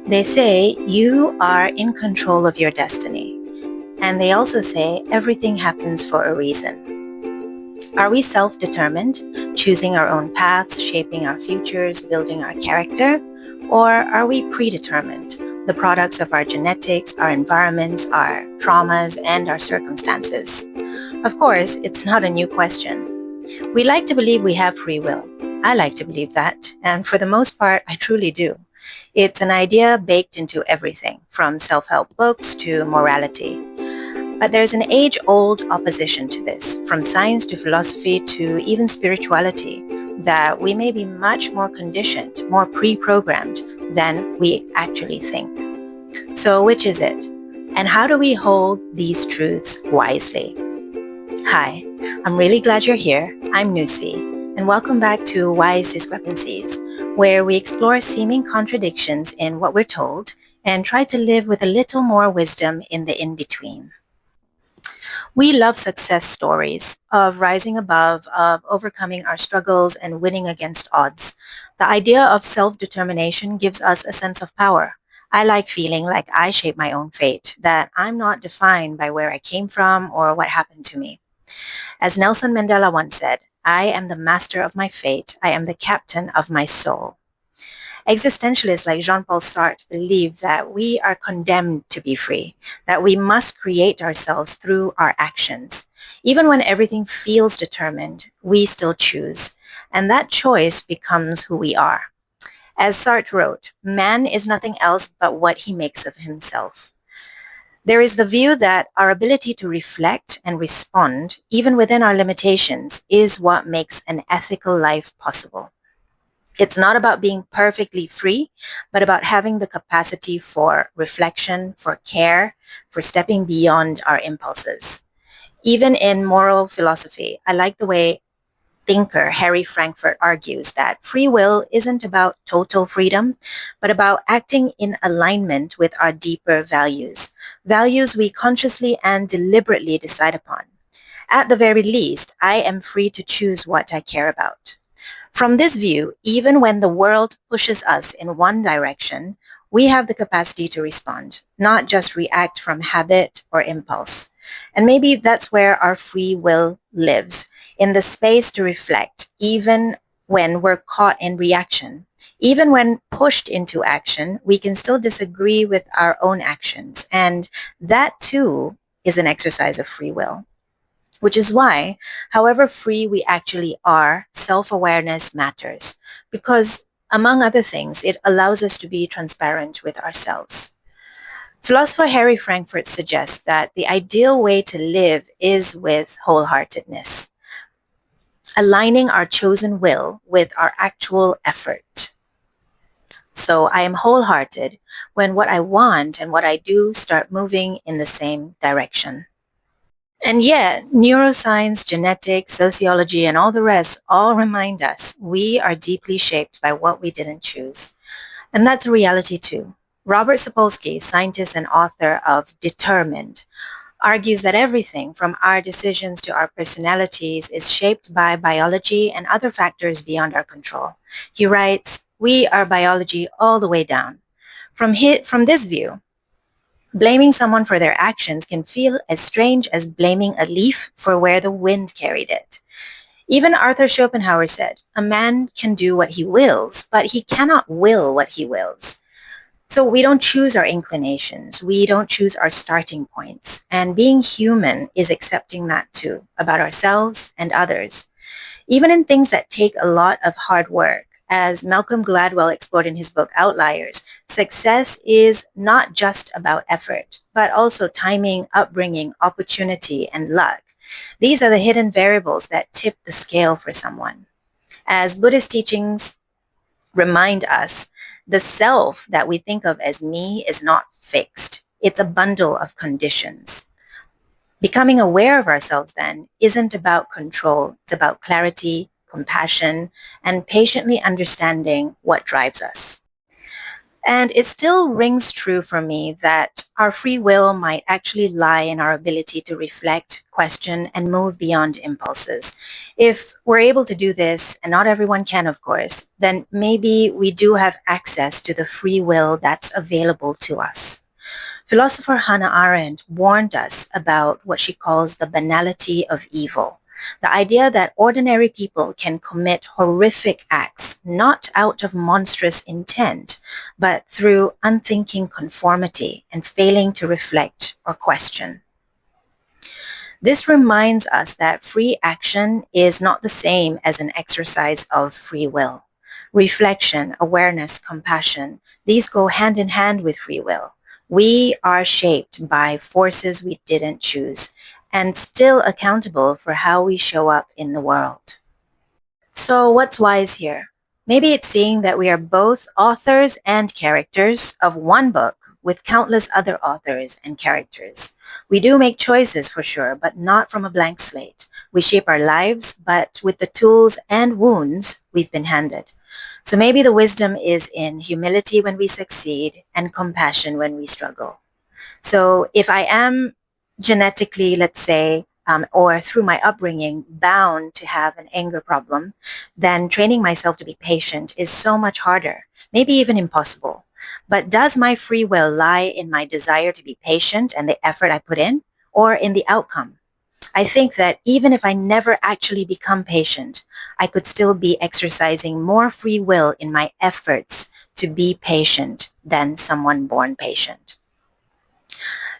They say you are in control of your destiny. And they also say everything happens for a reason. Are we self-determined, choosing our own paths, shaping our futures, building our character? Or are we predetermined, the products of our genetics, our environments, our traumas, and our circumstances? Of course, it's not a new question. We like to believe we have free will. I like to believe that, and for the most part, I truly do. It's an idea baked into everything, from self-help books to morality. But there's an age-old opposition to this, from science to philosophy to even spirituality, that we may be much more conditioned, more pre-programmed than we actually think. So which is it? And how do we hold these truths wisely? Hi, I'm really glad you're here. I'm Nusi, and welcome back to Wise Discrepancies, where we explore seeming contradictions in what we're told and try to live with a little more wisdom in the in-between. We love success stories of rising above, of overcoming our struggles and winning against odds. The idea of self-determination gives us a sense of power. I like feeling like I shape my own fate, that I'm not defined by where I came from or what happened to me. As Nelson Mandela once said, I am the master of my fate. I am the captain of my soul. Existentialists like Jean-Paul Sartre believe that we are condemned to be free, that we must create ourselves through our actions. Even when everything feels determined, we still choose, and that choice becomes who we are. As Sartre wrote, man is nothing else but what he makes of himself. There is the view that our ability to reflect and respond, even within our limitations, is what makes an ethical life possible. It's not about being perfectly free, but about having the capacity for reflection, for care, for stepping beyond our impulses. Even in moral philosophy, I like the way thinker Harry Frankfurt argues that free will isn't about total freedom, but about acting in alignment with our deeper values, values we consciously and deliberately decide upon. At the very least, I am free to choose what I care about. From this view, even when the world pushes us in one direction, we have the capacity to respond, not just react from habit or impulse. And maybe that's where our free will lives, in the space to reflect, even when we're caught in reaction. Even when pushed into action, we can still disagree with our own actions. And that too is an exercise of free will. Which is why, however free we actually are, self-awareness matters. Because, among other things, it allows us to be transparent with ourselves. Philosopher Harry Frankfurt suggests that the ideal way to live is with wholeheartedness, aligning our chosen will with our actual effort. So I am wholehearted when what I want and what I do start moving in the same direction. And yet, neuroscience, genetics, sociology, and all the rest all remind us we are deeply shaped by what we didn't choose. And that's a reality too. Robert Sapolsky, scientist and author of Determined, argues that everything from our decisions to our personalities is shaped by biology and other factors beyond our control. He writes, we are biology all the way down. From this view, blaming someone for their actions can feel as strange as blaming a leaf for where the wind carried it. Even Arthur Schopenhauer said, a man can do what he wills, but he cannot will what he wills. So we don't choose our inclinations. We don't choose our starting points. And being human is accepting that too, about ourselves and others. Even in things that take a lot of hard work, as Malcolm Gladwell explored in his book Outliers, success is not just about effort, but also timing, upbringing, opportunity, and luck. These are the hidden variables that tip the scale for someone. As Buddhist teachings remind us, the self that we think of as me is not fixed. It's a bundle of conditions. Becoming aware of ourselves then isn't about control. It's about clarity, compassion, and patiently understanding what drives us. And it still rings true for me that our free will might actually lie in our ability to reflect, question, and move beyond impulses. If we're able to do this, and not everyone can, of course, then maybe we do have access to the free will that's available to us. Philosopher Hannah Arendt warned us about what she calls the banality of evil. The idea that ordinary people can commit horrific acts not out of monstrous intent, but through unthinking conformity and failing to reflect or question. This reminds us that free action is not the same as an exercise of free will. Reflection, awareness, compassion, these go hand in hand with free will. We are shaped by forces we didn't choose and still accountable for how we show up in the world. So what's wise here? Maybe it's seeing that we are both authors and characters of one book with countless other authors and characters. We do make choices for sure, but not from a blank slate. We shape our lives, but with the tools and wounds we've been handed. So maybe the wisdom is in humility when we succeed and compassion when we struggle. So if I am genetically, let's say, or through my upbringing, bound to have an anger problem, then training myself to be patient is so much harder, maybe even impossible. But does my free will lie in my desire to be patient and the effort I put in, or in the outcome? I think that even if I never actually become patient, I could still be exercising more free will in my efforts to be patient than someone born patient.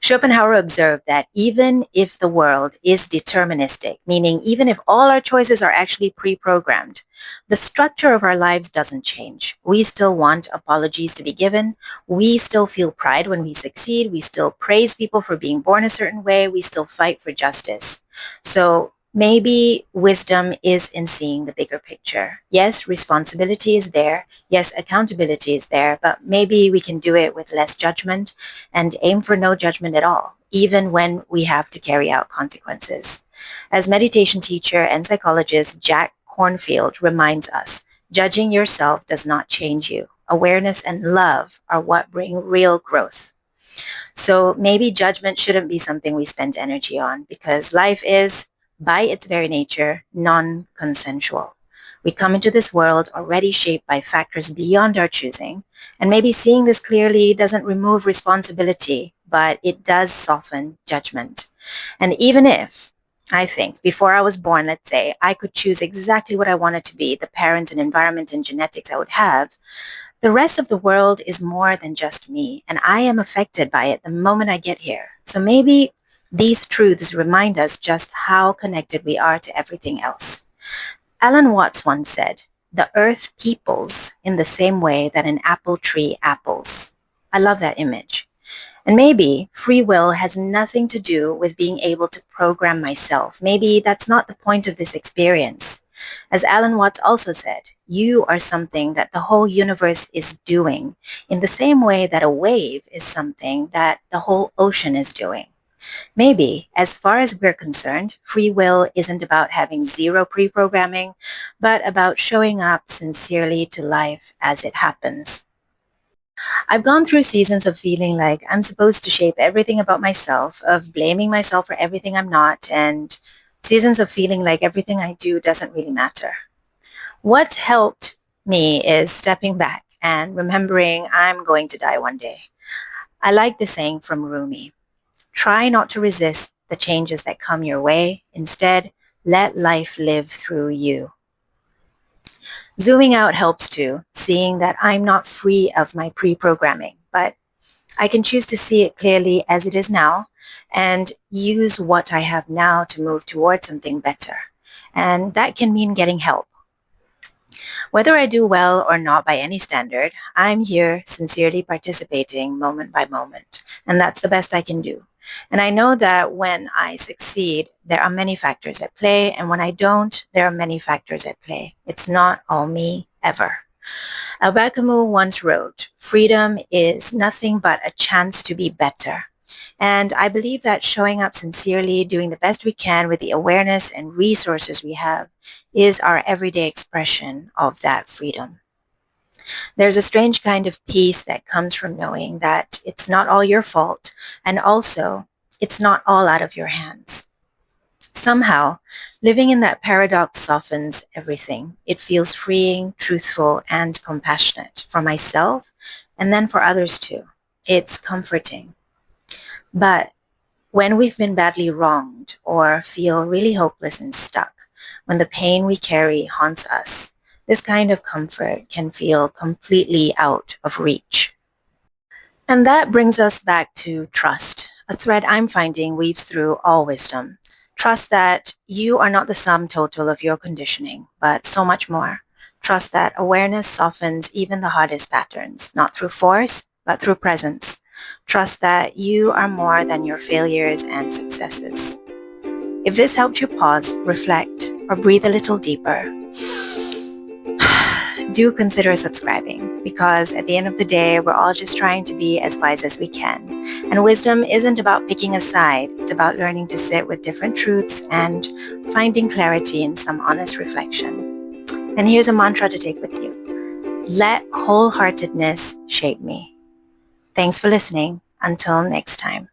Schopenhauer observed that even if the world is deterministic, meaning even if all our choices are actually pre-programmed, the structure of our lives doesn't change. We still want apologies to be given. We still feel pride when we succeed. We still praise people for being born a certain way. We still fight for justice. So maybe wisdom is in seeing the bigger picture. Yes, responsibility is there. Yes, accountability is there, but maybe we can do it with less judgment and aim for no judgment at all, even when we have to carry out consequences. As meditation teacher and psychologist Jack Kornfield reminds us, judging yourself does not change you. Awareness and love are what bring real growth. So maybe judgment shouldn't be something we spend energy on because life is, by its very nature, non-consensual. We come into this world already shaped by factors beyond our choosing, and maybe seeing this clearly doesn't remove responsibility, but it does soften judgment. And even if, I think, before I was born, let's say, I could choose exactly what I wanted to be, the parents and environment and genetics I would have, the rest of the world is more than just me, and I am affected by it the moment I get here. So maybe these truths remind us just how connected we are to everything else. Alan Watts once said, "The earth peoples in the same way that an apple tree apples." I love that image. And maybe free will has nothing to do with being able to program myself. Maybe that's not the point of this experience. As Alan Watts also said, you are something that the whole universe is doing in the same way that a wave is something that the whole ocean is doing. Maybe, as far as we're concerned, free will isn't about having zero pre-programming, but about showing up sincerely to life as it happens. I've gone through seasons of feeling like I'm supposed to shape everything about myself, of blaming myself for everything I'm not, and seasons of feeling like everything I do doesn't really matter. What helped me is stepping back and remembering I'm going to die one day. I like the saying from Rumi, try not to resist the changes that come your way. Instead, let life live through you. Zooming out helps too, seeing that I'm not free of my pre-programming, but I can choose to see it clearly as it is now and use what I have now to move towards something better. And that can mean getting help. Whether I do well or not by any standard, I'm here sincerely participating moment by moment, and that's the best I can do. And I know that when I succeed, there are many factors at play, and when I don't, there are many factors at play. It's not all me, ever. Albert Camus once wrote, "Freedom is nothing but a chance to be better." And I believe that showing up sincerely, doing the best we can with the awareness and resources we have, is our everyday expression of that freedom. There's a strange kind of peace that comes from knowing that it's not all your fault, and also it's not all out of your hands. Somehow, living in that paradox softens everything. It feels freeing, truthful, and compassionate for myself and then for others too. It's comforting. But when we've been badly wronged or feel really hopeless and stuck, when the pain we carry haunts us, this kind of comfort can feel completely out of reach. And that brings us back to trust, a thread I'm finding weaves through all wisdom. Trust that you are not the sum total of your conditioning, but so much more. Trust that awareness softens even the hardest patterns, not through force, but through presence. Trust that you are more than your failures and successes. If this helped you pause, reflect, or breathe a little deeper, do consider subscribing, because at the end of the day, we're all just trying to be as wise as we can. And wisdom isn't about picking a side, it's about learning to sit with different truths and finding clarity in some honest reflection. And here's a mantra to take with you. Let wholeheartedness shape me. Thanks for listening. Until next time.